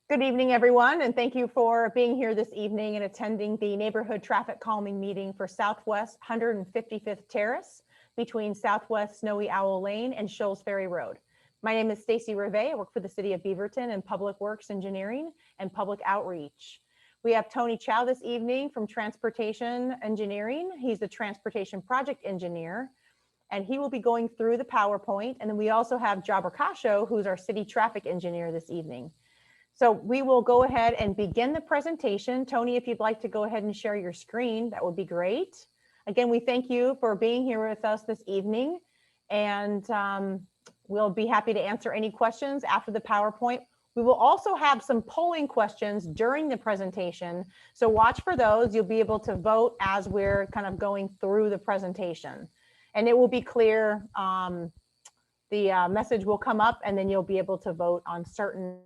Good evening, everyone, and thank you for being here this evening and attending the neighborhood traffic calming meeting for Southwest 155th Terrace between Southwest Snowy Owl Lane and Shoals Ferry Road. My name is Stacy Rivet. I work for the City of Beaverton in Public Works Engineering and Public Outreach. We have Tony Chow this evening from Transportation Engineering. He's the Transportation Project Engineer, and he will be going through the PowerPoint. And then we also have Jabber Kasho, who's our City Traffic Engineer this evening. So we will go ahead and begin the presentation. Tony, if you'd like to go ahead and share your screen, that would be great. Again, we thank you for being here with us this evening, and we'll be happy to answer any questions after the PowerPoint. We will also have some polling questions during the presentation, so watch for those. You'll be able to vote as we're kind of going through the presentation, and it will be clear. The message will come up, and then you'll be able to vote on certain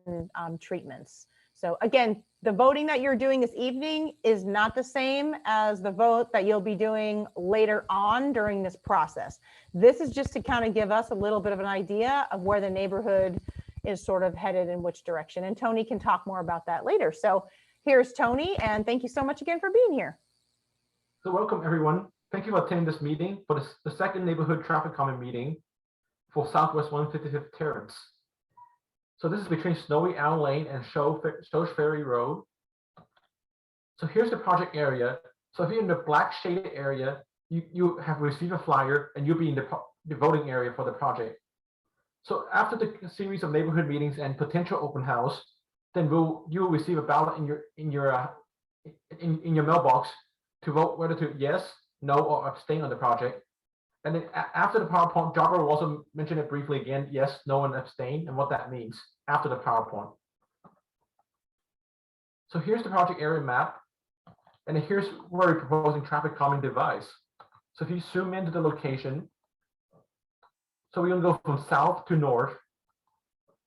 treatments. So again, the voting that you're doing this evening is not the same as the vote that you'll be doing later on during this process. This is just to kind of give us a little bit of an idea of where the neighborhood is sort of headed in which direction. And Tony can talk more about that later. So here's Tony, and thank you so much again for being here. So welcome, everyone. Thank you for attending this meeting for the second neighborhood traffic calming meeting for Southwest 155th Terrace. So this is between Snowy Owl Lane and Shoals Ferry Road. So here's the project area. So if you're in the black shaded area, you have received a flyer and you'll be in the voting area for the project. So after the series of neighborhood meetings and potential open house, then you will receive a ballot in your mailbox to vote whether to yes, no, or abstain on the project. And then after the PowerPoint, Jabber will also mention it briefly again, yes, no, and abstain, and what that means after the PowerPoint. So here's the project area map, and here's where we're proposing traffic calming device. So if you zoom into the location, so we're gonna go from south to north.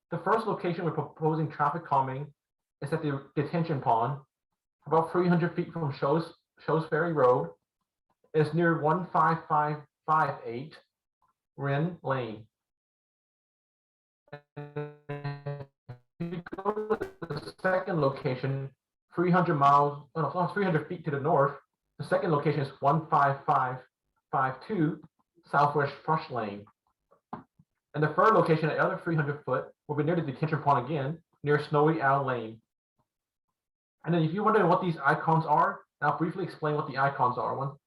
The first location we're proposing traffic calming is at the detention pond, about 300 feet from Shoals Ferry Road. It's near 155th Ren Lane. You go to the second location, 300 feet to the north. The second location is 15552 Southwest Thrush Lane. And the third location, the other 300 foot, will be near the detention pond again, near Snowy Owl Lane. And then if you're wondering what these icons are, I'll briefly explain what the icons are.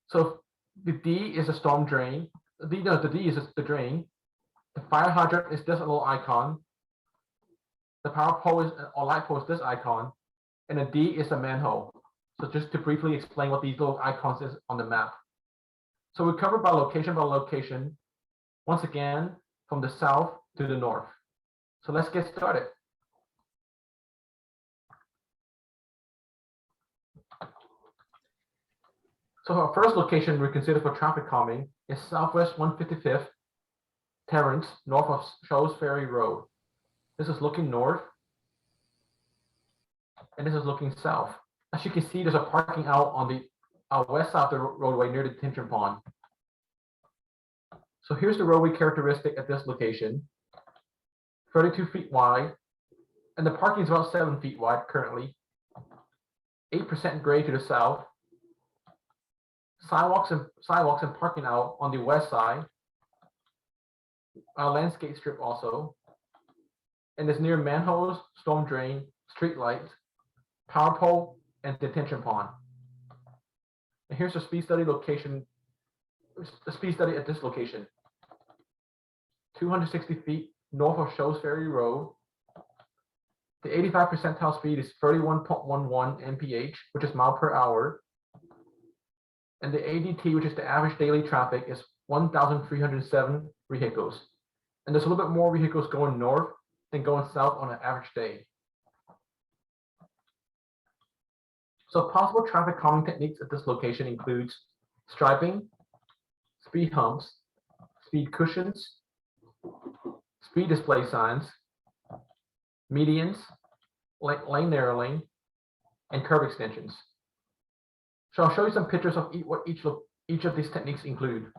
So the D is a storm drain. The D is the drain. The fire hydrant is this little icon. The power pole or light pole is this icon. And the D is a manhole. So just to briefly explain what these little icons is on the map. So we cover by location, once again, from the south to the north. So let's get started. So our first location we consider for traffic calming is Southwest 155th Terrace, north of Shoals Ferry Road. This is looking north, and this is looking south. As you can see, there's a parking out on the west side of the roadway near the detention pond. So here's the roadway characteristic at this location: 32 feet wide, and the parking is about 7 feet wide currently. 8% grade to the south. Sidewalks and parking out on the west side. A landscape strip also. And it's near manholes, storm drain, street lights, power pole, and detention pond. And here's the speed study location. The speed study at this location. 260 feet north of Shoals Ferry Road. The 85 percentile speed is 31.11 mph, which is mile per hour. And the ADT, which is the average daily traffic, is 1,307 vehicles. And there's a little bit more vehicles going north than going south on an average day. So possible traffic calming techniques at this location includes striping, speed humps, speed cushions, speed display signs, medians, lane narrowing, and curb extensions. So I'll show you some pictures of what each of these techniques include.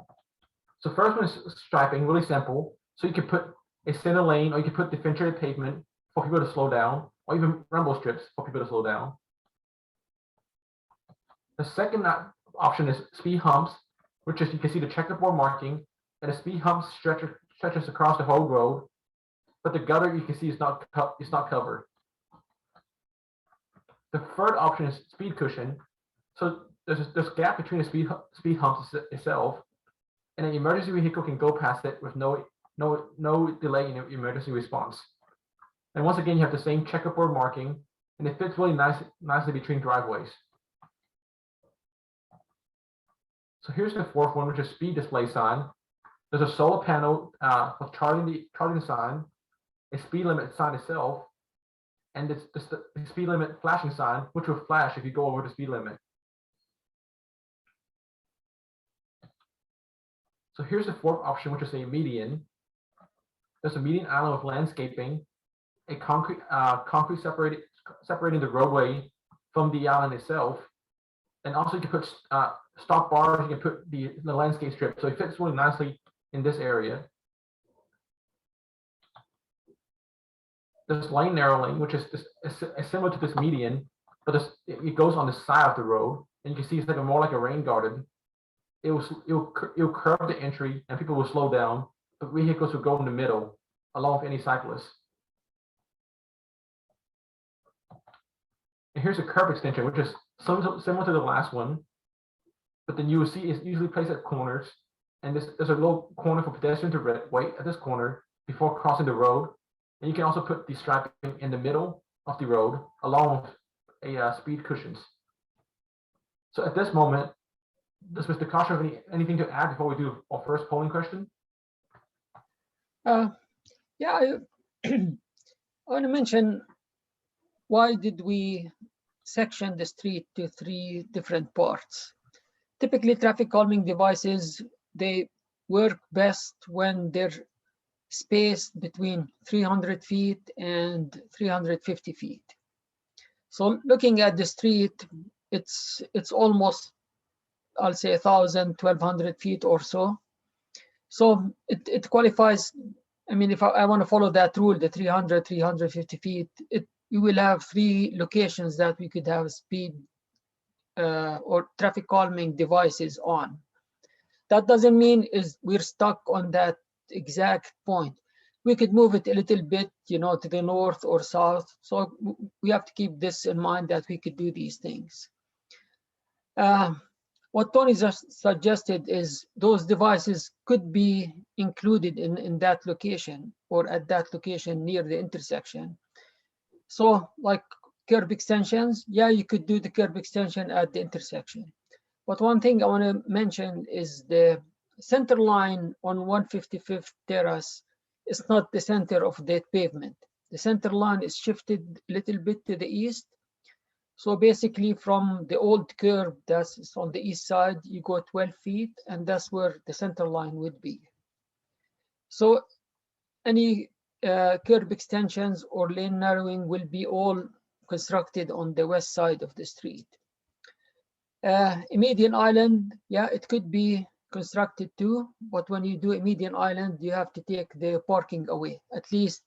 So first one is striping, really simple. So you can put a center lane, or you can put differentiated pavement for people to slow down, or even rumble strips for people to slow down. The second option is speed humps, which is you can see the checkerboard marking, and the speed hump stretches across the whole road, but the gutter you can see is not covered. The third option is speed cushion. So there's this gap between the speed humps itself, and an emergency vehicle can go past it with no delay in emergency response. And once again, you have the same checkerboard marking, and it fits really nicely between driveways. So here's the fourth one, which is speed display sign. There's a solar panel for charging the sign, a speed limit sign itself, and it's the speed limit flashing sign, which will flash if you go over the speed limit. So here's the fourth option, which is a median. There's a median island with landscaping, a concrete separating the roadway from the island itself, and also you can put stop bars. You can put the landscape strip, so it fits really nicely in this area. There's lane narrowing, which is similar to this median, but it goes on the side of the road, and you can see it's more like a rain garden. It'll curve the entry, and people will slow down, but vehicles will go in the middle, along with any cyclists. And here's a curb extension, which is similar to the last one, but then you will see it's usually placed at corners, and there's a little corner for pedestrians to wait at this corner before crossing the road. And you can also put the striping in the middle of the road, along with a speed cushions. So at this moment, does Mr. Kosh have anything to add before we do our first polling question? Yeah, I want to mention, why did we section the street to 3 different parts? Typically, traffic calming devices, they work best when they're spaced between 300 feet and 350 feet. So looking at the street, it's almost, I'll say 1,000, 1,200 feet or so. So it qualifies. I mean, if I want to follow that rule, the 300, 350 feet, you will have 3 locations that we could have speed or traffic calming devices on. That doesn't mean we're stuck on that exact point. We could move it a little bit, to the north or south. So we have to keep this in mind, that we could do these things. What Tony just suggested is those devices could be included in that location, or at that location near the intersection. So like curb extensions, yeah, you could do the curb extension at the intersection. But one thing I want to mention is the center line on 155th Terrace is not the center of that pavement. The center line is shifted a little bit to the east. So basically from the old curb that's on the east side, you go 12 feet, and that's where the center line would be. So any curb extensions or lane narrowing will be all constructed on the west side of the street. A median island, yeah, it could be constructed too, but when you do a median island, you have to take the parking away, at least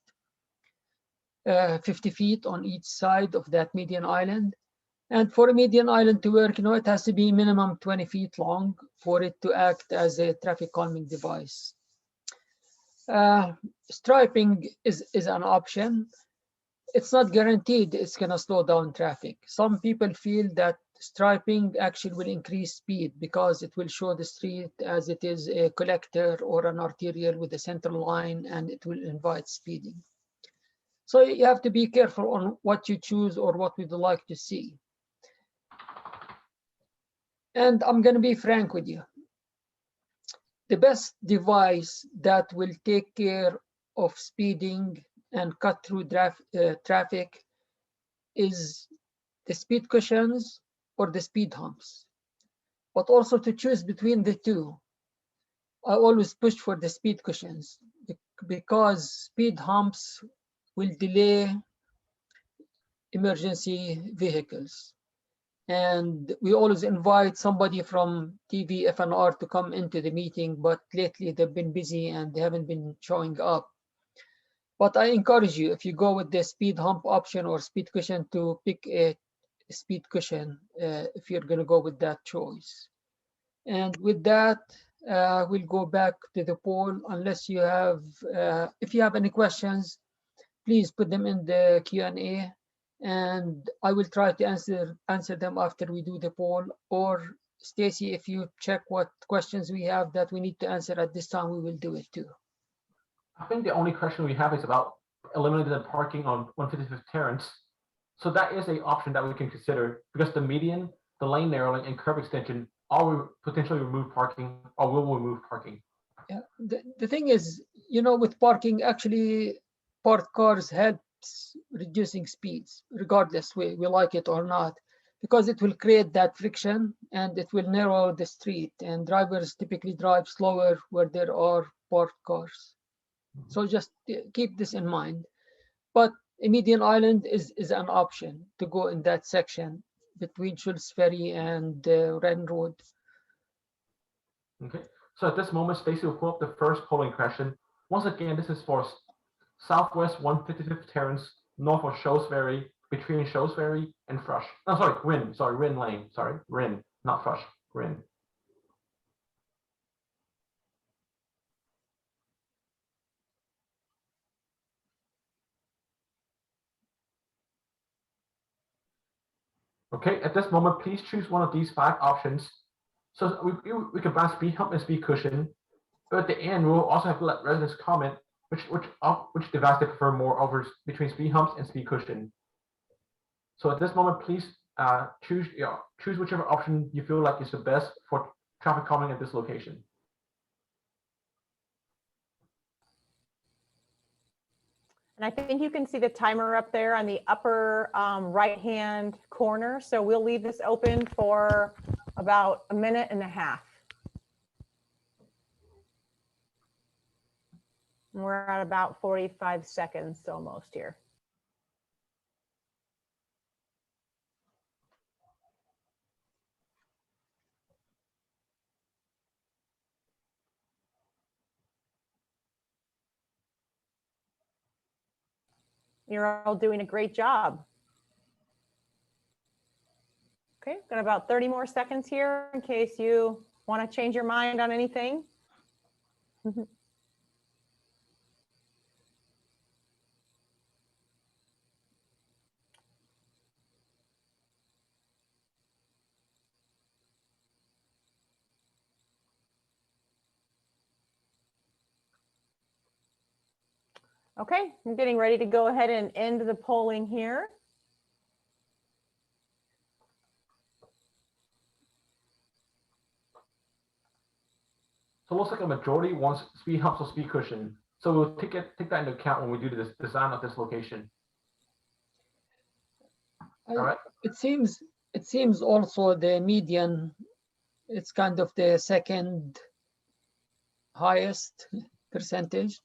50 feet on each side of that median island. And for a median island to work, it has to be minimum 20 feet long for it to act as a traffic calming device. Striping is an option. It's not guaranteed it's going to slow down traffic. Some people feel that striping actually will increase speed because it will show the street as it is a collector or an arterial with a center line, and it will invite speeding. So you have to be careful on what you choose or what we'd like to see. And I'm going to be frank with you. The best device that will take care of speeding and cut through traffic is the speed cushions or the speed humps. But also to choose between the two, I always push for the speed cushions, because speed humps will delay emergency vehicles. And we always invite somebody from TV FNR to come into the meeting, but lately they've been busy and they haven't been showing up. But I encourage you, if you go with the speed hump option or speed cushion, to pick a speed cushion if you're going to go with that choice. And with that, we'll go back to the poll. Unless you have, if you have any questions, please put them in the Q&A, and I will try to answer them after we do the poll. Or Stacy, if you check what questions we have that we need to answer at this time, we will do it too. I think the only question we have is about eliminating the parking on 155th Terrace. So that is an option that we can consider, because the median, the lane narrowing, and curb extension all potentially remove parking or will remove parking. Yeah, the thing is, you know, with parking, actually, parked cars helps reducing speeds, regardless we like it or not, because it will create that friction and it will narrow the street, and drivers typically drive slower where there are parked cars. So just keep this in mind. But a median island is an option to go in that section between Schultz Ferry and Wren Road. Okay, so at this moment, Stacy will pull up the first polling question. Once again, this is for Southwest 155th Terrace, north of Shrewsbury, between Shrewsbury and Thrush. Oh, sorry, Wren Lane. Sorry, Wren, not Thrush, Wren. Okay, at this moment, please choose one of these 5 options. So we can buy speed hump and speed cushion, but at the end, we'll also have to let residents comment which device they prefer more over between speed humps and speed cushion. So at this moment, please choose whichever option you feel like is the best for traffic calming at this location. And I think you can see the timer up there on the upper right-hand corner. So we'll leave this open for about a minute and a half. We're at about 45 seconds almost here. You're all doing a great job. Okay, got about 30 more seconds here in case you want to change your mind on anything. Okay, I'm getting ready to go ahead and end the polling here. So it looks like a majority wants speed humps or speed cushion. So we'll take that into account when we do this design of this location. All right. It seems also the median, it's kind of the second highest percentage.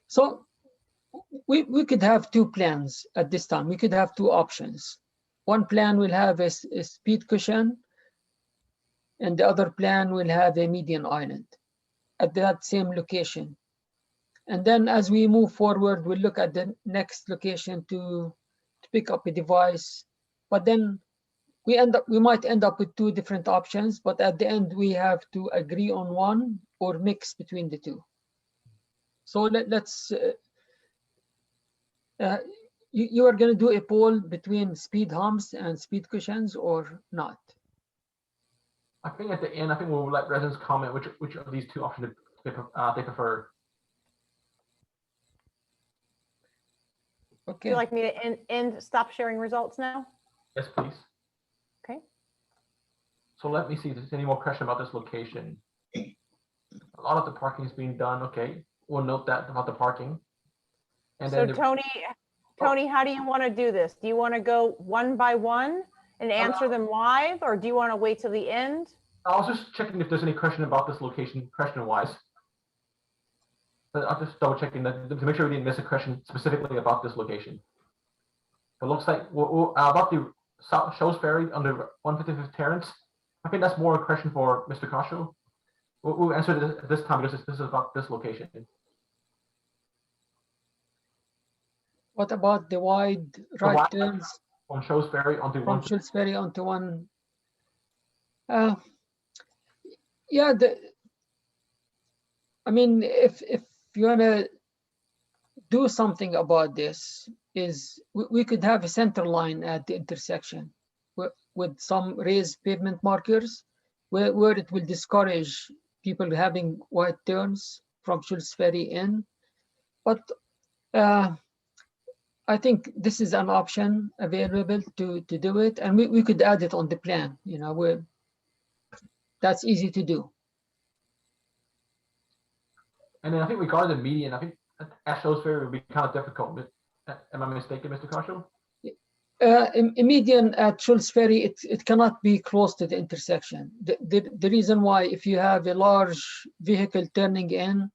So we could have 2 plans at this time. We could have 2 options. One plan will have a speed cushion, and the other plan will have a median island at that same location. And then as we move forward, we'll look at the next location to pick up a device. But then we might end up with 2 different options, but at the end we have to agree on one or mix between the 2. So let's you are going to do a poll between speed humps and speed cushions or not? I think at the end, I think we'll let residents comment which of these 2 options they prefer. Okay. Would you like me to stop sharing results now? Yes, please. Okay. So let me see if there's any more question about this location. A lot of the parking is being done. Okay, we'll note that about the parking. And so then Tony, how do you want to do this? Do you want to go one by one and answer them live, or do you want to wait till the end? I was just checking if there's any question about this location, question-wise. But I'm just double checking that to make sure we didn't miss a question specifically about this location. It looks like about the South Shrewsbury under 155th Terrace. I think that's more a question for Mr. Kasho. We'll answer this at this time because this is about this location. What about the wide The right wide turns on Shows Ferry onto from one. Shrewsbury onto one? Yeah, I mean, if you wanna do something about this, is we could have a center line at the intersection with some raised pavement markers where it will discourage people having wide turns from Schultz Ferry in. But I think this is an option available to do it, and we could add it on the plan, you know, where that's easy to do. And then I think regarding the median, I think at Shows Ferry would be kind of difficult. Am I mistaken, Mr. Caucho? A median at Schultz Ferry, it cannot be close to the intersection. The reason why, if you have a large vehicle turning in,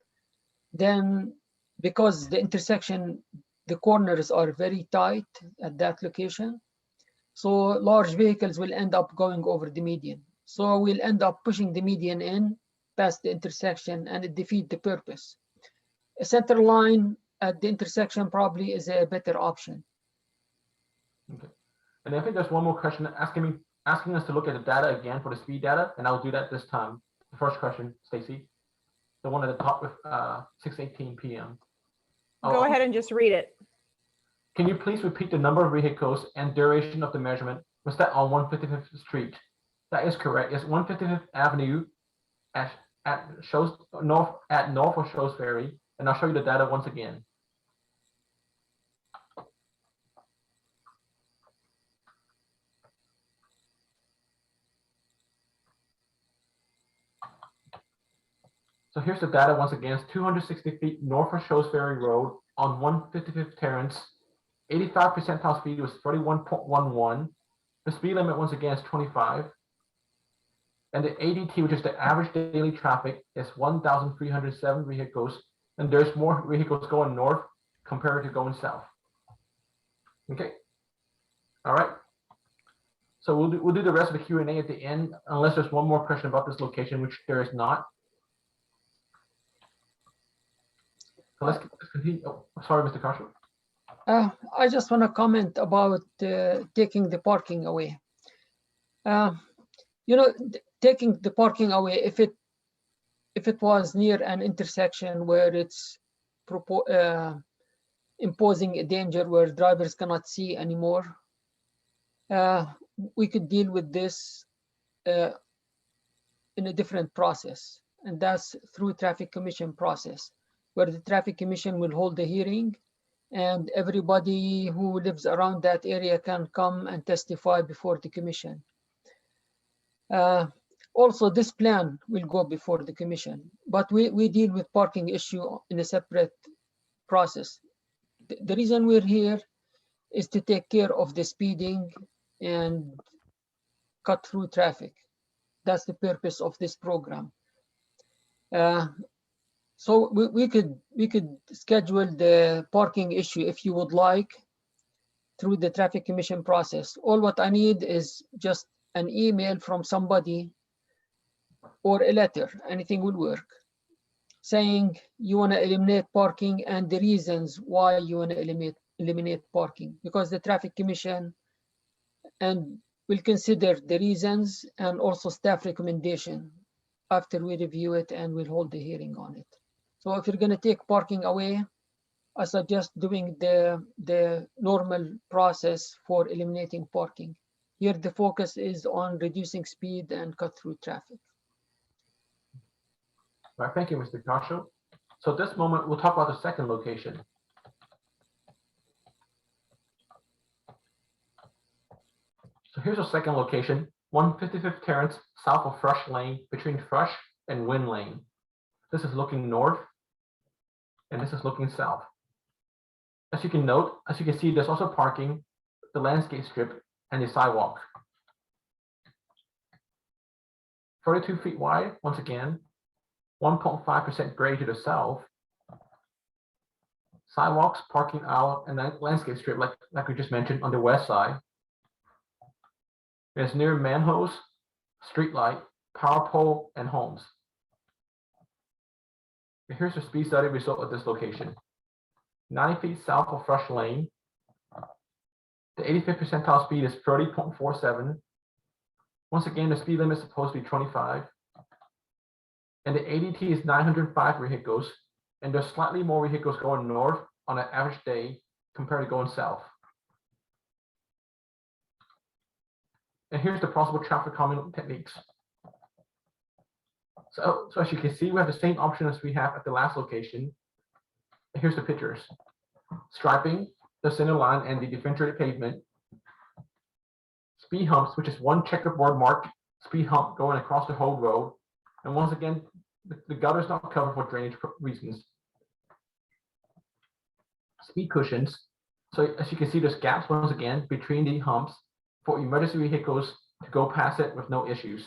then because the intersection, the corners are very tight at that location, so large vehicles will end up going over the median. So we'll end up pushing the median in past the intersection, and it defeats the purpose. A center line at the intersection probably is a better option. Okay. And I think there's one more question asking us to look at the data again for the speed data, and I'll do that this time. The first question, Stacy, the one at the top with 6:18 p.m. Go ahead and just read it. Can you please repeat the number of vehicles and duration of the measurement? Was that on 155th Street? That is correct. It's 155th Avenue at north of Shows Ferry, and I'll show you the data once again. So here's the data once again. It's 260 feet north of Shows Ferry Road on 155th Terrace. 85 percentile speed was 31.11. The speed limit once again is 25. And the ADT, which is the average daily traffic, is 1,307 vehicles. And there's more vehicles going north compared to going south. Okay. All right. So we'll do the rest of the Q&A at the end, unless there's one more question about this location, which there is not. So let's continue. Oh, sorry, Mr. Caucho. I just want to comment about taking the parking away. You know, taking the parking away, if it was near an intersection where it's imposing a danger where drivers cannot see anymore, we could deal with this in a different process, and that's through traffic commission process, where the traffic commission will hold a hearing and everybody who lives around that area can come and testify before the commission. Also, this plan will go before the commission, but we deal with parking issue in a separate process. The reason we're here is to take care of the speeding and cut through traffic. That's the purpose of this program. So we could schedule the parking issue if you would like through the traffic commission process. All what I need is just an email from somebody or a letter, anything will work, saying you want to eliminate parking and the reasons why you want to eliminate parking, because the traffic commission and will consider the reasons and also staff recommendation after we review it, and we'll hold the hearing on it. So if you're going to take parking away, I suggest doing the normal process for eliminating parking. Here, the focus is on reducing speed and cut through traffic. All right, thank you, Mr. Caucho. So at this moment, we'll talk about the second location. So here's our second location, 155th Terrace, south of Thrush Lane, between Thrush and Wynn Lane. This is looking north, and this is looking south. As you can see, there's also parking, the landscape strip, and the sidewalk. 32 feet wide, once again, 1.5% grade to the south. Sidewalks, parking aisle, and that landscape strip, like we just mentioned, on the west side. There's near manholes, street light, power pole, and homes. Here's the speed study result of this location. 90 feet south of Thrush Lane, The 85th percentile speed is 30.47. Once again, the speed limit is supposed to be 25. And the ADT is 905 vehicles, and there's slightly more vehicles going north on an average day compared to going south. And here's the possible traffic calming techniques. So as you can see, we have the same option as we have at the last location. And here's the pictures. Striping, the center line, and the differentiated pavement. Speed humps, which is one checkerboard marked speed hump going across the whole road. And once again, the gutter is not covered for drainage reasons. Speed cushions. So as you can see, there's gaps once again between the humps for emergency vehicles to go past it with no issues.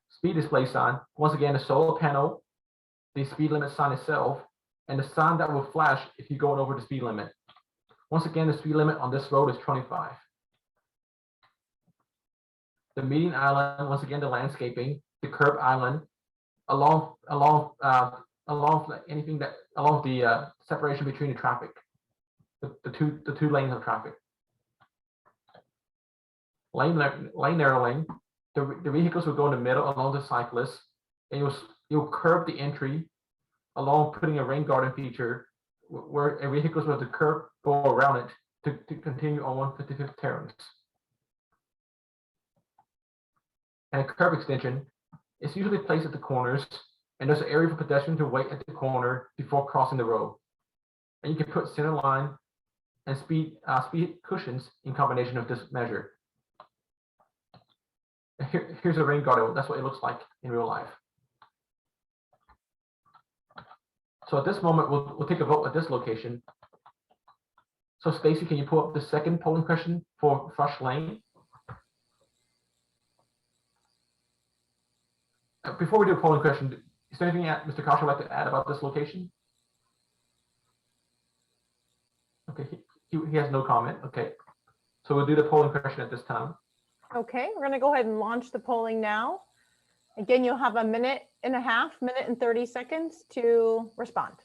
Speed display sign. Once again, the solar panel, the speed limit sign itself, and the sign that will flash if you're going over the speed limit. Once again, the speed limit on this road is 25. The median island, once again, the landscaping, the curb island, along anything that along the separation between the traffic, the two lanes of traffic. Lane narrowing, the vehicles will go in the middle along the cyclists, and you'll curb the entry along putting a rain garden feature where vehicles will have to curb go around it to continue on 155th Terrace. And a curb extension is usually placed at the corners, and there's an area for pedestrians to wait at the corner before crossing the road. And you can put center line and speed cushions in combination of this measure. Here's a rain garden. That's what it looks like in real life. So at this moment, we'll take a vote at this location. So Stacy, can you pull up the second polling question for Thrush Lane? Before we do a polling question, is there anything Mr. Kosh would like to add about this location? Okay, he has no comment. Okay, so we'll do the polling question at this time. Okay, we're going to go ahead and launch the polling now. Again, you'll have a minute and 30 seconds to respond.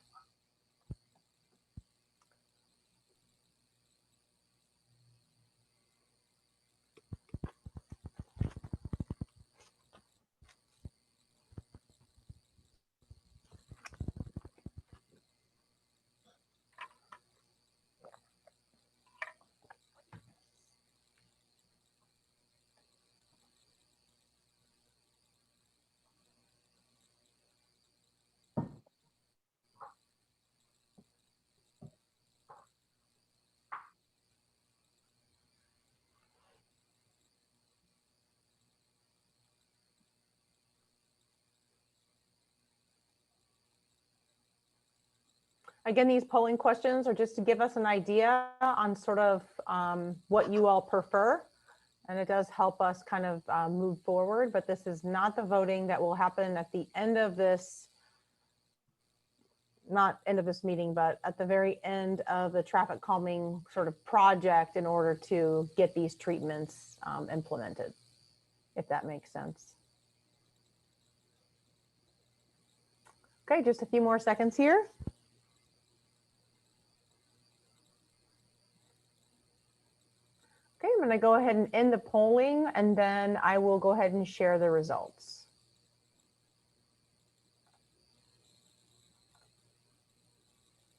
Again, these polling questions are just to give us an idea on sort of what you all prefer. And it does help us kind of move forward, but this is not the voting that will happen at the end of this, not end of this meeting, but at the very end of the traffic calming sort of project in order to get these treatments implemented, if that makes sense. Okay, just a few more seconds here. Okay, I'm going to go ahead and end the polling, and then I will go ahead and share the results.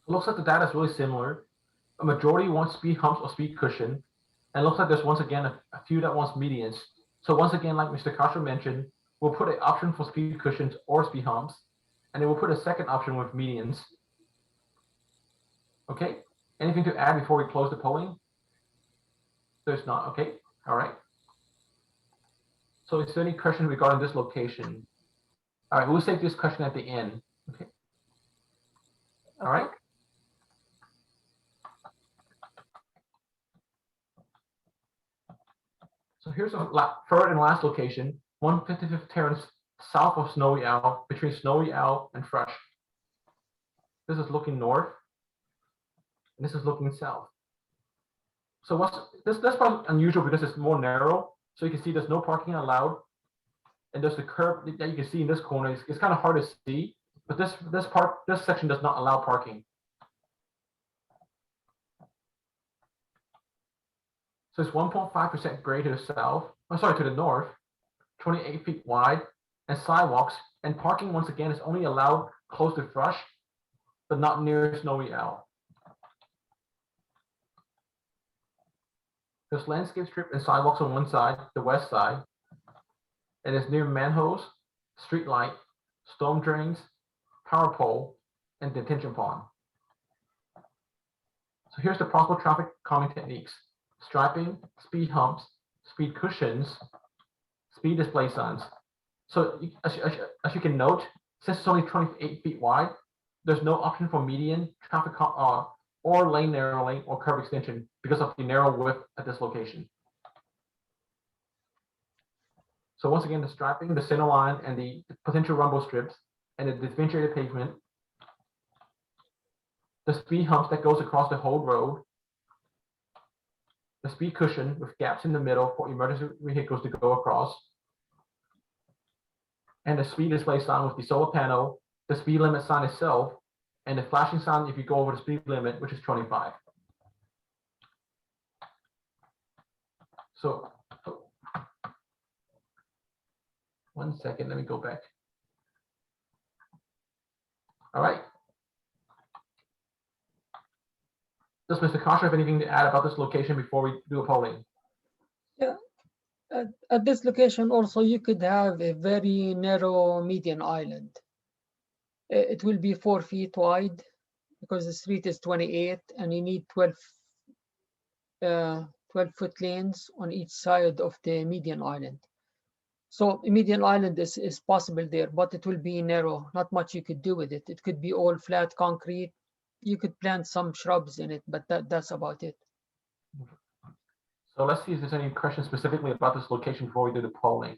It looks like the data is really similar. A majority wants speed humps or speed cushion, and it looks like there's once again a few that wants medians. So once again, like Mr. Kasher mentioned, we'll put an option for speed cushions or speed humps, and then we'll put a second option with medians. Okay, anything to add before we close the polling? There's not. Okay, all right. So is there any question regarding this location? All right, we'll save this question at the end. Okay. All right. So here's a third and last location, 155th Terrace, south of Snowy Owl, between Snowy Owl and Thrush. This is looking north, and this is looking south. So that's probably unusual because it's more narrow. So you can see there's no parking allowed, and there's the curb that you can see in this corner. It's kind of hard to see, but this section does not allow parking. So it's 1.5% grade to the south, to the north, 28 feet wide, and sidewalks and parking once again is only allowed close to Thrush, but not near Snowy Owl. There's landscape strip and sidewalks on one side, the west side, and it's near manholes, street light, storm drains, power pole, and detention pond. So here's the possible traffic calming techniques: striping, speed humps, speed cushions, speed display signs. So as you can note, since it's only 28 feet wide, there's no option for median, traffic or lane narrowing or curb extension because of the narrow width at this location. So once again, the striping, the center line, and the potential rumble strips, and the differentiated pavement, the speed humps that goes across the whole road, the speed cushion with gaps in the middle for emergency vehicles to go across, and the speed display sign with the solar panel, the speed limit sign itself, and the flashing sign if you go over the speed limit, which is 25. So, one second, let me go back. All right. Does Mr. Kasha have anything to add about this location before we do a polling? Yeah, at this location also you could have a very narrow median island. It will be 4 feet wide because the street is 28 and you need 12 foot lanes on each side of the median island. So a median island is possible there, but it will be narrow. Not much you could do with it. It could be all flat concrete. You could plant some shrubs in it, but that's about it. So let's see if there's any questions specifically about this location before we do the polling.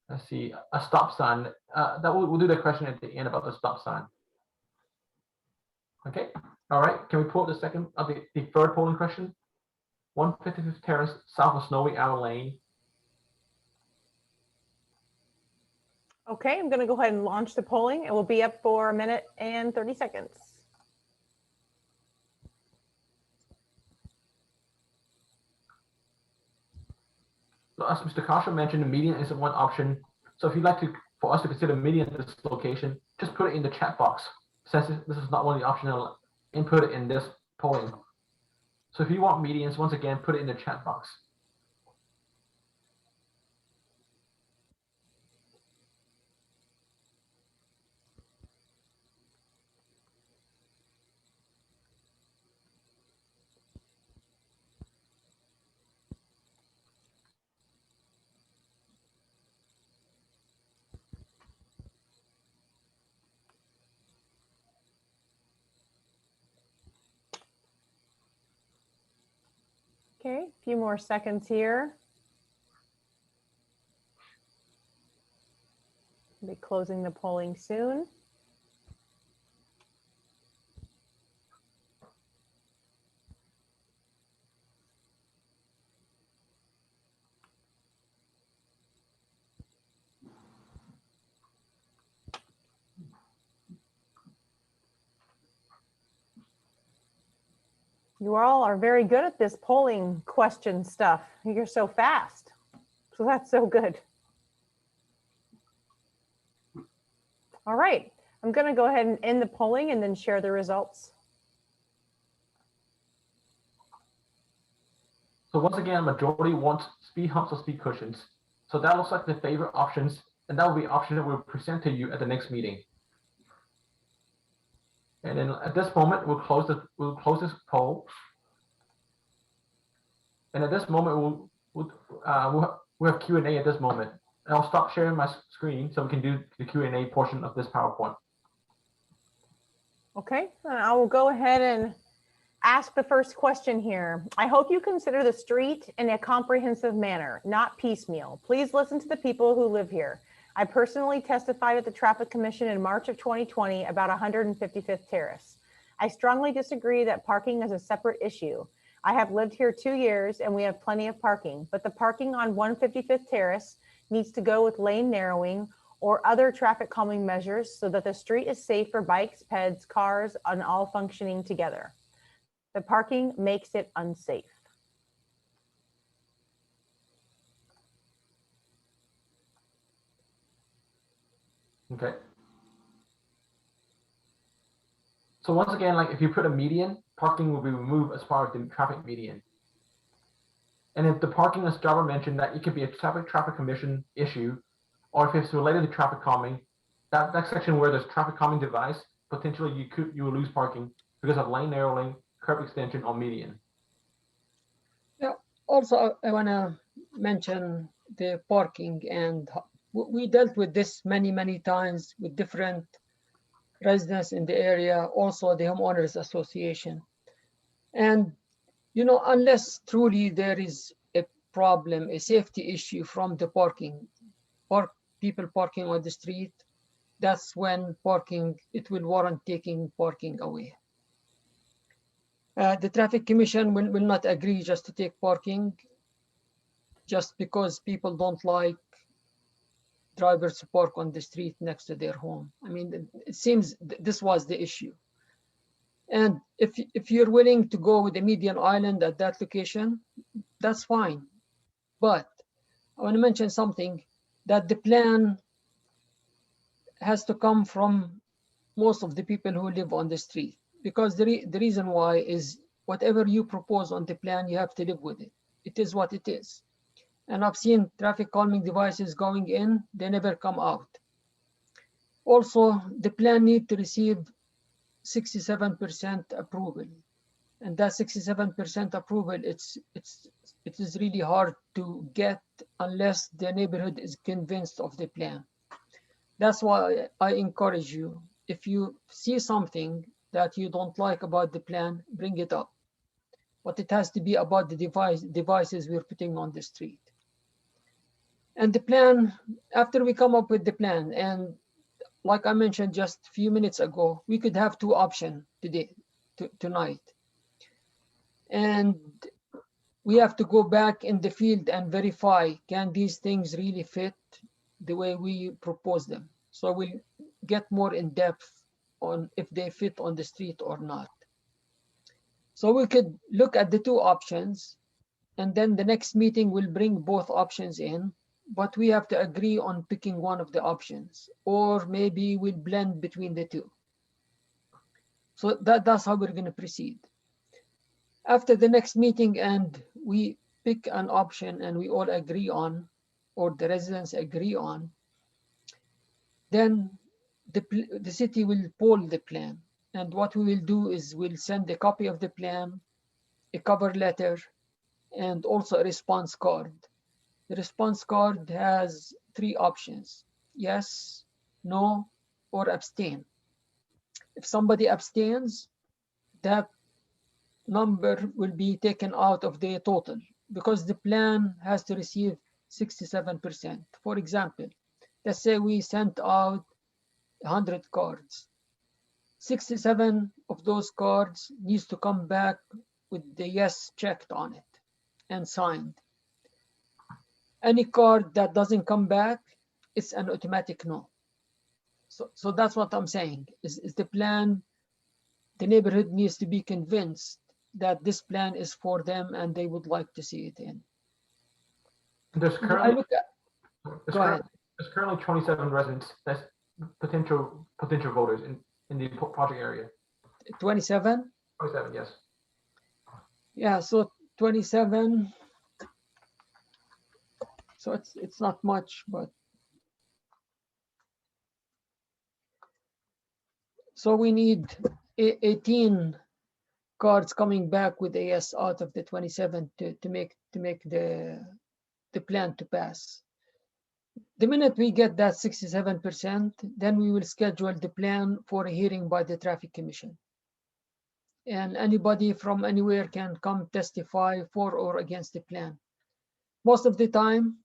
Let's see, a stop sign. We'll do that question at the end about the stop sign. Okay, all right. Can we pull the third polling question? 155th Terrace, south of Snowy Owl Lane. Okay, I'm going to go ahead and launch the polling. It will be up for 1 minute and 30 seconds. So as Mr. Kasha mentioned, the median isn't one option. So if you'd like for us to consider median at this location, just put it in the chat box. Since this is not one of the optional input in this polling. So if you want medians, once again, put it in the chat box. Okay, a few more seconds here. We'll be closing the polling soon. You all are very good at this polling question stuff. You're so fast. So that's so good. All right, I'm going to go ahead and end the polling and then share the results. So once again, majority wants speed humps or speed cushions. So that looks like the favorite options, and that will be option that we'll present to you at the next meeting. And then at this moment, we'll close this poll. And at this moment, we'll have Q&A at this moment. And I'll stop sharing my screen so we can do the Q&A portion of this PowerPoint. Okay, I will go ahead and ask the first question here. I hope you consider the street in a comprehensive manner, not piecemeal. Please listen to the people who live here. I personally testified at the Traffic Commission in March of 2020 about 155th Terrace. I strongly disagree that parking is a separate issue. I have lived here 2 years and we have plenty of parking, but the parking on 155th Terrace needs to go with lane narrowing or other traffic calming measures so that the street is safe for bikes, peds, cars, and all functioning together. The parking makes it unsafe. Okay. So once again, like if you put a median, parking will be removed as part of the traffic median. And if the parking, as Jabber mentioned, that it could be a traffic commission issue, or if it's related to traffic calming, that section where there's traffic calming device, potentially you will lose parking because of lane narrowing, curb extension, or median. Yeah. Also, I want to mention the parking, and we dealt with this many times with different residents in the area, also the homeowners association. And, you know, unless truly there is a problem, a safety issue from the people parking on the street, that's when it will warrant taking parking away. The traffic commission will not agree just to take parking just because people don't like drivers to park on the street next to their home. I mean, it seems this was the issue. And if you're willing to go with the median island at that location, that's fine. But I want to mention something, that the plan has to come from most of the people who live on the street, because the reason why is whatever you propose on the plan, you have to live with it. It is what it is. And I've seen traffic calming devices going in, they never come out. Also, the plan need to receive 67% approval. And that 67% approval, it is really hard to get unless the neighborhood is convinced of the plan. That's why I encourage you, if you see something that you don't like about the plan, bring it up. But it has to be about the devices we're putting on the street. And the plan, after we come up with the plan, and like I mentioned just a few minutes ago, we could have two options tonight. And we have to go back in the field and verify, can these things really fit the way we propose them? So we'll get more in depth on if they fit on the street or not. So we could look at the two options, and then the next meeting will bring both options in, but we have to agree on picking one of the options, or maybe we'll blend between the two. So that's how we're going to proceed. After the next meeting and we pick an option and we all agree on, or the residents agree on, then the city will poll the plan. And what we will do is we'll send a copy of the plan, a cover letter, and also a response card. The response card has three options: yes, no, or abstain. If somebody abstains, that number will be taken out of the total because the plan has to receive 67%. For example, let's say we sent out 100 cards. 67 of those cards needs to come back with the yes checked on it and signed. Any card that doesn't come back, it's an automatic no. So that's what I'm saying, is the plan, the neighborhood needs to be convinced that this plan is for them and they would like to see it in. There's currently, there's currently 27 residents, that's potential voters in the project area. 27? 27, yes. Yeah, so 27. So it's not much, but so we need 18 cards coming back with a yes out of the 27 to make the plan to pass. The minute we get that 67%, then we will schedule the plan for a hearing by the traffic commission. And anybody from anywhere can come testify for or against the plan. Most of the time,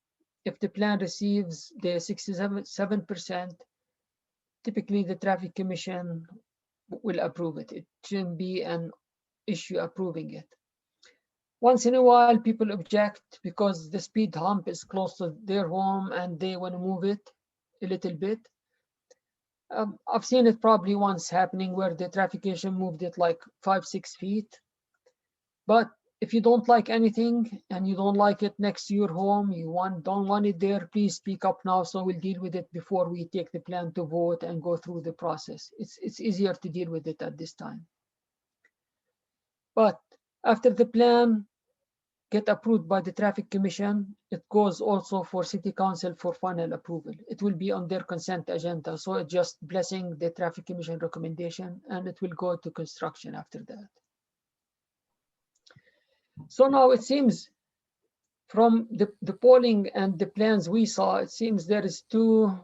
if the plan receives the 67%, typically the traffic commission will approve it. It shouldn't be an issue approving it. Once in a while, people object because the speed hump is close to their home and they want to move it a little bit. I've seen it probably once happening where the traffic commission moved it like 5-6 feet. But if you don't like anything and you don't like it next to your home, don't want it there, please speak up now so we'll deal with it before we take the plan to vote and go through the process. It's easier to deal with it at this time. But after the plan get approved by the Traffic Commission, it goes also for City Council for final approval. It will be on their consent agenda. So it's just blessing the Traffic Commission recommendation, and it will go to construction after that. So now it seems from the polling and the plans we saw, it seems there is two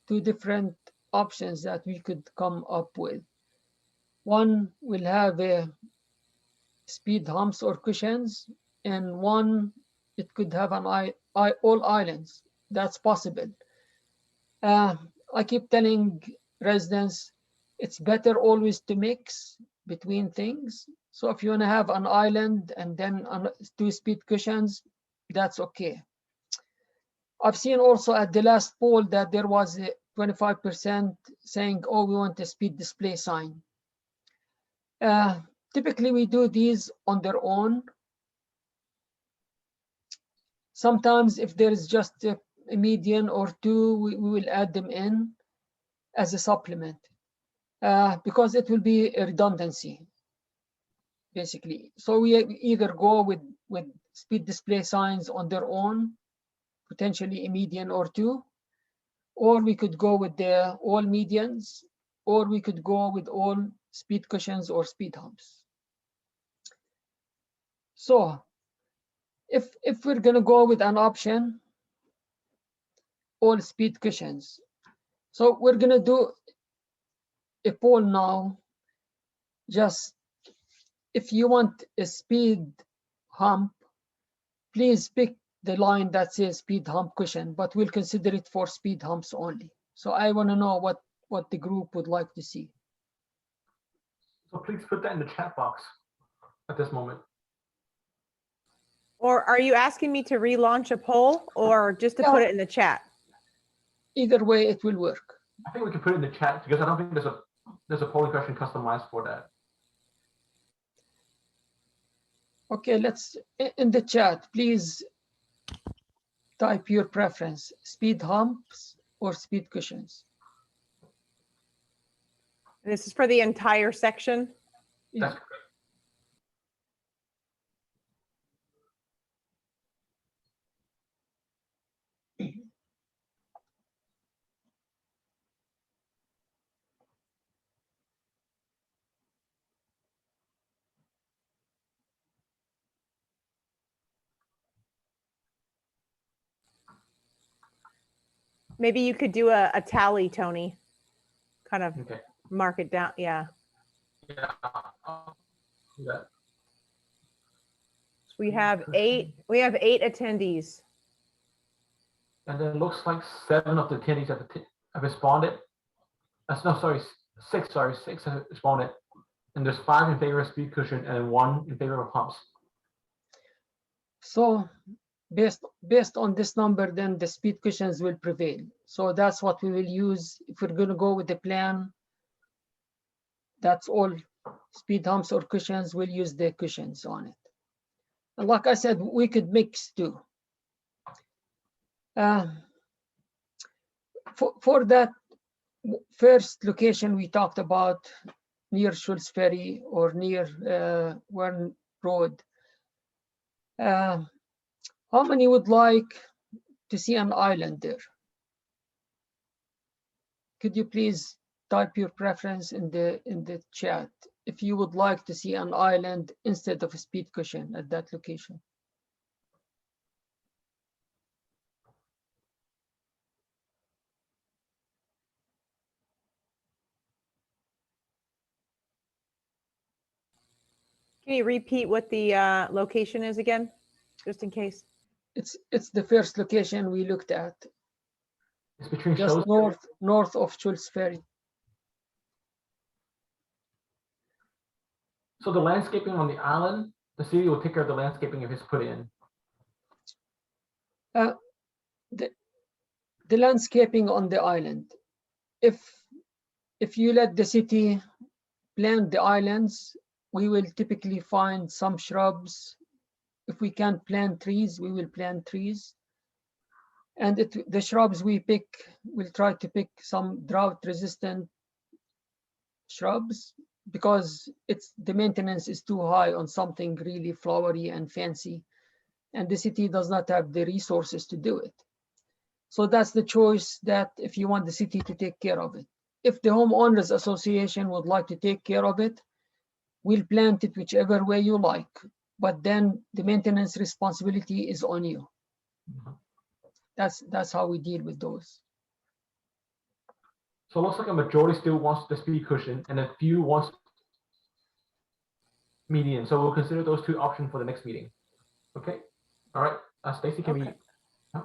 different options that we could come up with. One will have a speed humps or cushions, and one it could have an all islands. That's possible. I keep telling residents it's better always to mix between things. So if you want to have an island and then 2 speed cushions, that's okay. I've seen also at the last poll that there was a 25% saying, oh, we want a speed display sign. Typically, we do these on their own. Sometimes if there is just a median or two, we will add them in as a supplement because it will be a redundancy, basically. So we either go with speed display signs on their own, potentially a median or two, or we could go with the all medians, or we could go with all speed cushions or speed humps. So if we're going to go with an option, all speed cushions. So we're going to do a poll now. Just if you want a speed hump, please pick the line that says speed hump cushion, but we'll consider it for speed humps only. So I want to know what the group would like to see. So please put that in the chat box at this moment. Or are you asking me to relaunch a poll or just to put it in the chat? Either way, it will work. I think we can put it in the chat because I don't think there's a polling question customized for that. Okay, let's in the chat, please type your preference, speed humps or speed cushions. This is for the entire section. That's correct. Maybe you could do a tally, Tony. Kind of Okay. mark it down. Yeah. Yeah. I'll do that. We have 8 attendees. And then it looks like 7 of the attendees have responded. No, sorry, 6 have responded. And there's 5 in favor of speed cushion and 1 in favor of humps. So based on this number, then the speed cushions will prevail. So that's what we will use. If we're going to go with the plan, that's all speed humps or cushions, we'll use the cushions on it. And like I said, we could mix too. For that first location we talked about near Schultz Ferry or near Warren Road, how many would like to see an island there? Could you please type your preference in the chat if you would like to see an island instead of a speed cushion at that location? Can you repeat what the location is again, just in case? It's the first location we looked at. It's between Just north of Schultz Ferry. So the landscaping on the island, the city will take care of the landscaping if it's put in. The landscaping on the island, if you let the city plant the islands, we will typically find some shrubs, If we can plant trees, we will plant trees. And the shrubs we pick, we'll try to pick some drought-resistant shrubs, because the maintenance is too high on something really flowery and fancy, and the city does not have the resources to do it. So that's the choice, that if you want the city to take care of it. If the homeowners association would like to take care of it, we'll plant it whichever way you like, but then the maintenance responsibility is on you. That's how we deal with those. So it looks like a majority still wants the speed cushion and a few wants median. So we'll consider those two options for the next meeting. Okay. All right. Stacy, can Okay. we?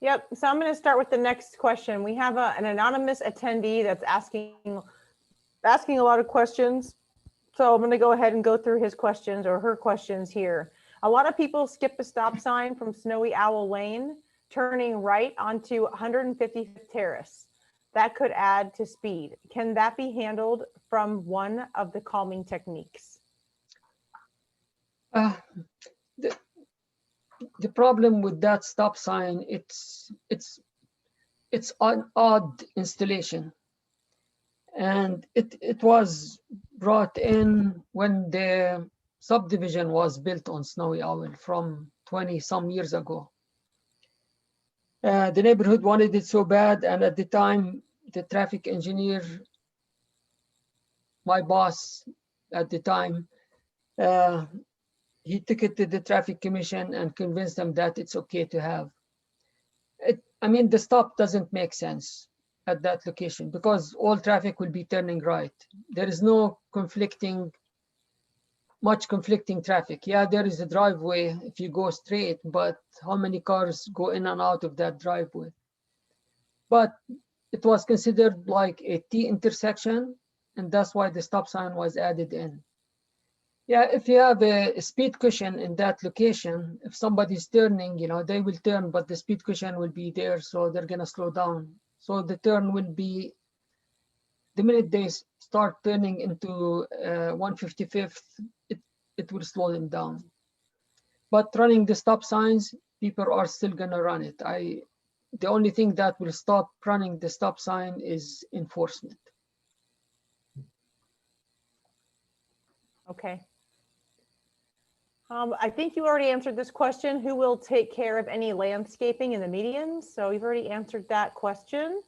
Yep, so I'm going to start with the next question. We have an anonymous attendee that's asking a lot of questions. So I'm going to go ahead and go through his questions or her questions here. A lot of people skip a stop sign from Snowy Owl Lane, turning right onto 155th Terrace. That could add to speed. Can that be handled from one of the calming techniques? The problem with that stop sign, it's an odd installation, and it was brought in when the subdivision was built on Snowy Owl from 20 some years ago. The neighborhood wanted it so bad, and at the time, the traffic engineer, my boss at the time, he took it to the traffic commission and convinced them that it's okay to have it. I mean, the stop doesn't make sense at that location because all traffic will be turning right. There is no much conflicting traffic. Yeah, there is a driveway if you go straight, but how many cars go in and out of that driveway? But it was considered like a T intersection, and that's why the stop sign was added in. Yeah, if you have a speed cushion in that location, if somebody's turning, they will turn, but the speed cushion will be there, so they're gonna slow down. So the turn will be, the minute they start turning into 155th, it will slow them down. But running the stop signs, people are still gonna run it. The only thing that will stop running the stop sign is enforcement. Okay. I think you already answered this question. Who will take care of any landscaping in the medians? So you've already answered that question.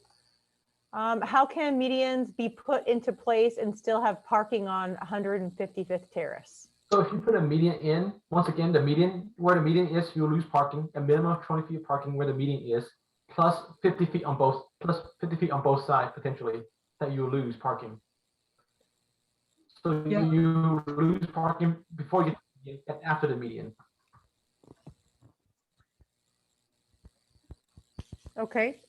How can medians be put into place and still have parking on 155th Terrace? So if you put a median in, once again, where the median is, you'll lose parking, a minimum of 20 feet of parking where the median is, plus 50 feet on both sides potentially that you'll lose parking. So Yeah. you lose parking before you and after the median. Okay.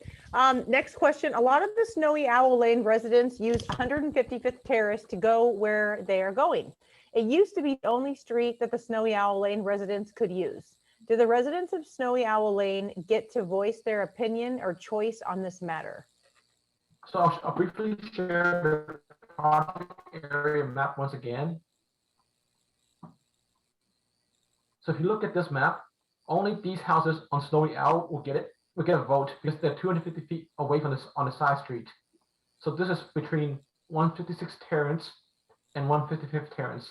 Next question. A lot of the Snowy Owl Lane residents use 155th Terrace to go where they are going. It used to be the only street that the Snowy Owl Lane residents could use. Do the residents of Snowy Owl Lane get to voice their opinion or choice on this matter? So I'll briefly share the project area map once again. So if you look at this map, only these houses on Snowy Owl will get a vote because they're 250 feet away from this on the side street. So this is between 156th Terrace and 155th Terrace.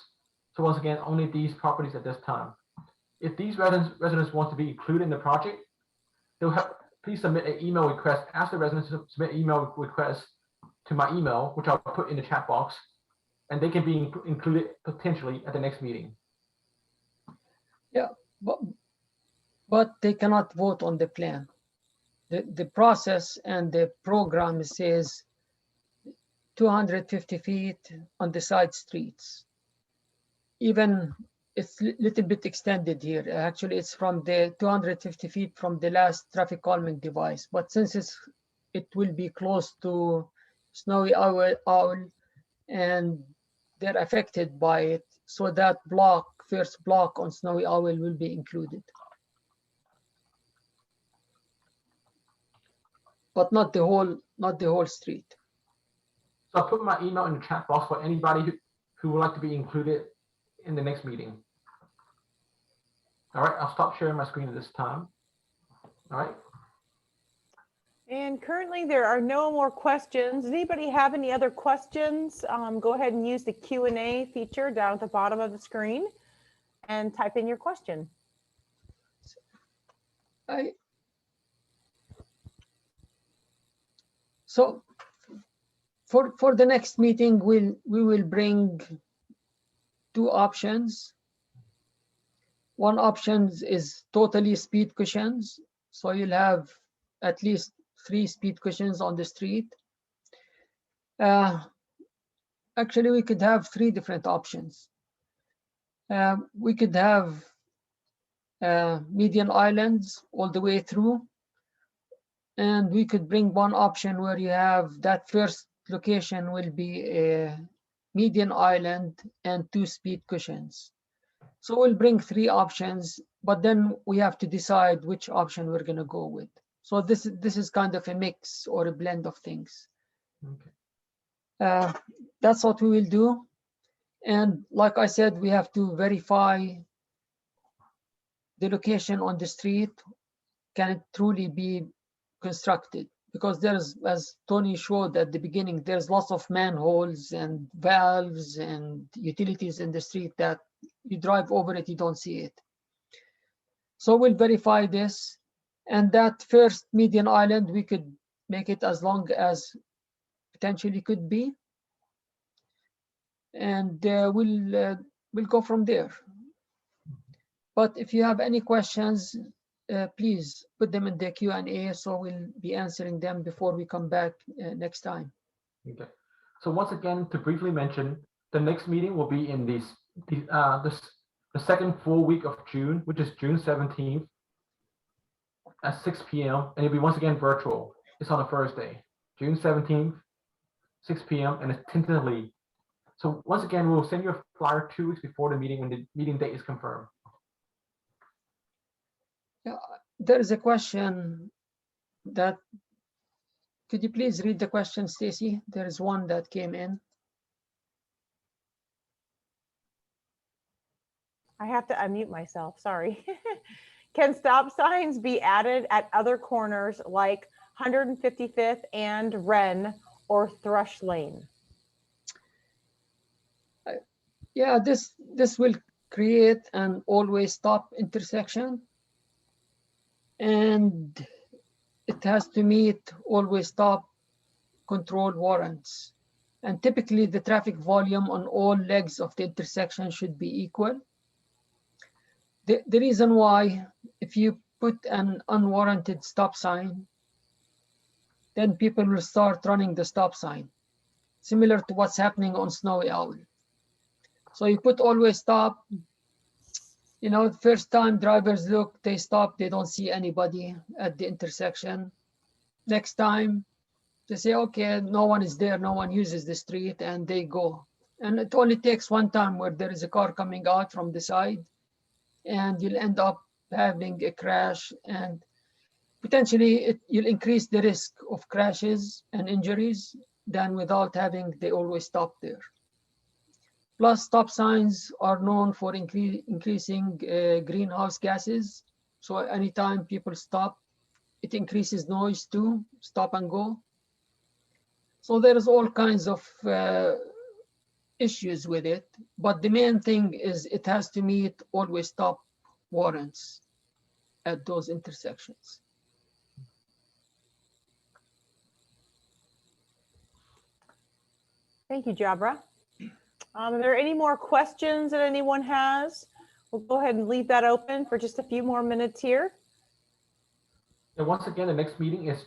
So once again, only these properties at this time. If these residents want to be included in the project, they'll have, please submit an email request. Ask the residents to submit an email request to my email, which I'll put in the chat box, and they can be included potentially at the next meeting. Yeah, but they cannot vote on the plan. The process and the program says 250 feet on the side streets. Even it's a little bit extended here. Actually, it's from the 250 feet from the last traffic calming device. But since it will be close to Snowy Owl and they're affected by it, so that first block on Snowy Owl will be included. But not the whole street. So I'll put my email in the chat box for anybody who would like to be included in the next meeting. All right, I'll stop sharing my screen at this time. All right. And currently there are no more questions. Does anybody have any other questions? Go ahead and use the Q&A feature down at the bottom of the screen and type in your question. So for the next meeting, we will bring two options. One option is totally speed cushions. So you'll have at least 3 speed cushions on the street. Actually, we could have 3 different options. We could have median islands all the way through. And we could bring one option where you have that first location will be a median island and 2 speed cushions. So we'll bring 3 options, but then we have to decide which option we're going to go with. So this is kind of a mix or a blend of things. Okay. That's what we will do. And like I said, we have to verify the location on the street. Can it truly be constructed? Because there's, as Tony showed at the beginning, there's lots of manholes and valves and utilities in the street that you drive over it, you don't see it. So we'll verify this. And that first median island, we could make it as long as potentially could be. And we'll go from there. But if you have any questions, please put them in the Q&A, so we'll be answering them before we come back next time. Okay. So once again, to briefly mention, the next meeting will be in the second full week of June, which is June 17th at 6 p.m. And it'll be once again virtual. It's on a Thursday, June 17th, 6 p.m. and it's tentatively. So once again, we'll send you a flyer 2 weeks before the meeting when the meeting date is confirmed. Yeah, there is a question that, could you please read the question, Stacy? There is one that came in. I have to unmute myself, sorry. Can stop signs be added at other corners like 155th and Wren or Thrush Lane? Yeah, this will create an always stop intersection. And it has to meet always stop control warrants. And typically the traffic volume on all legs of the intersection should be equal. The reason why, if you put an unwarranted stop sign, then people will start running the stop sign, similar to what's happening on Snowy Owl. So you put always stop, you know, first time drivers look, they stop, they don't see anybody at the intersection. Next time, they say, okay, no one is there, no one uses the street, and they go. And it only takes one time where there is a car coming out from the side, and you'll end up having a crash, and potentially you'll increase the risk of crashes and injuries than without having the always stop there. Plus, stop signs are known for increasing greenhouse gases. So anytime people stop, it increases noise too, stop and go. So there's all kinds of issues with it. But the main thing is it has to meet always stop warrants at those intersections. Thank you, Jabra. Are there any more questions that anyone has? We'll go ahead and leave that open for just a few more minutes here. And once again, the next meeting is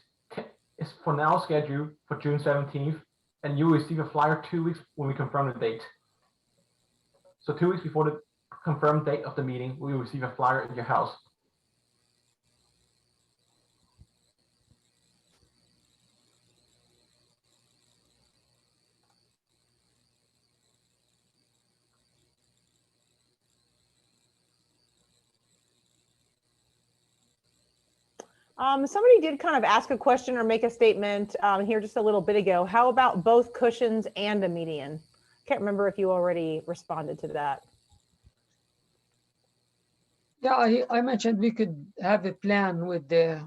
for now scheduled for June 17th, and you will receive a flyer 2 weeks when we confirm the date. So 2 weeks before the confirmed date of the meeting, we will receive a flyer in your house. Somebody did kind of ask a question or make a statement here just a little bit ago. How about both cushions and a median? Can't remember if you already responded to that. Yeah, I mentioned we could have a plan with the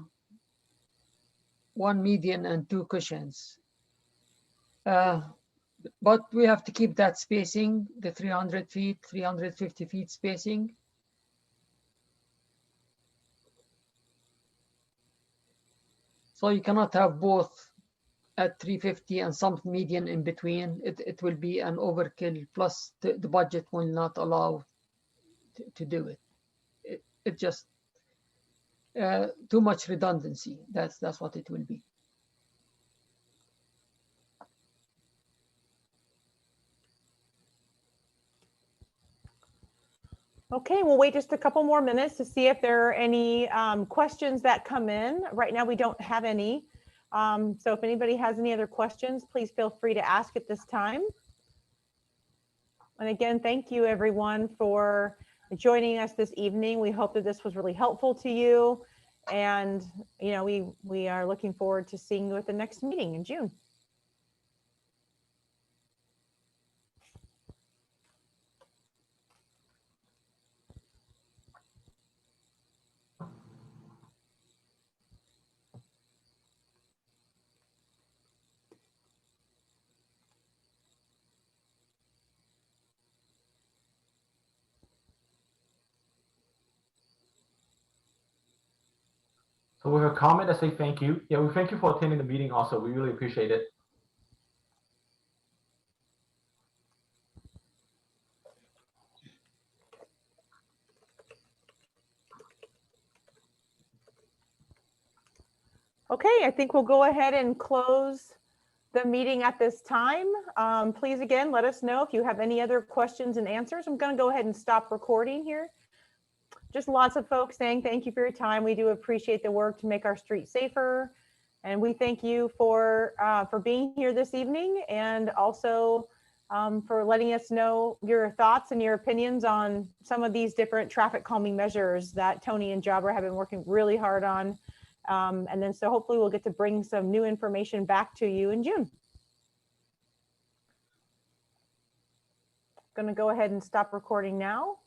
one median and two cushions. But we have to keep that spacing, the 300 feet, 350 feet spacing. So you cannot have both at 350 and some median in between. It will be an overkill, plus the budget will not allow to do it. It just too much redundancy. That's what it will be. Okay, we'll wait just a couple more minutes to see if there are any questions that come in. Right now, we don't have any. So if anybody has any other questions, please feel free to ask at this time. And again, thank you everyone for joining us this evening. We hope that this was really helpful to you. And we are looking forward to seeing you at the next meeting in June. So we have a comment to say thank you. Yeah, we thank you for attending the meeting also. We really appreciate it. Okay, I think we'll go ahead and close the meeting at this time. Please, again, let us know if you have any other questions and answers. I'm going to go ahead and stop recording here. Just lots of folks saying thank you for your time. We do appreciate the work to make our street safer. And we thank you for being here this evening, and also for letting us know your thoughts and your opinions on some of these different traffic calming measures that Tony and Jabra have been working really hard on. And then so hopefully we'll get to bring some new information back to you in June. Going to go ahead and stop recording now.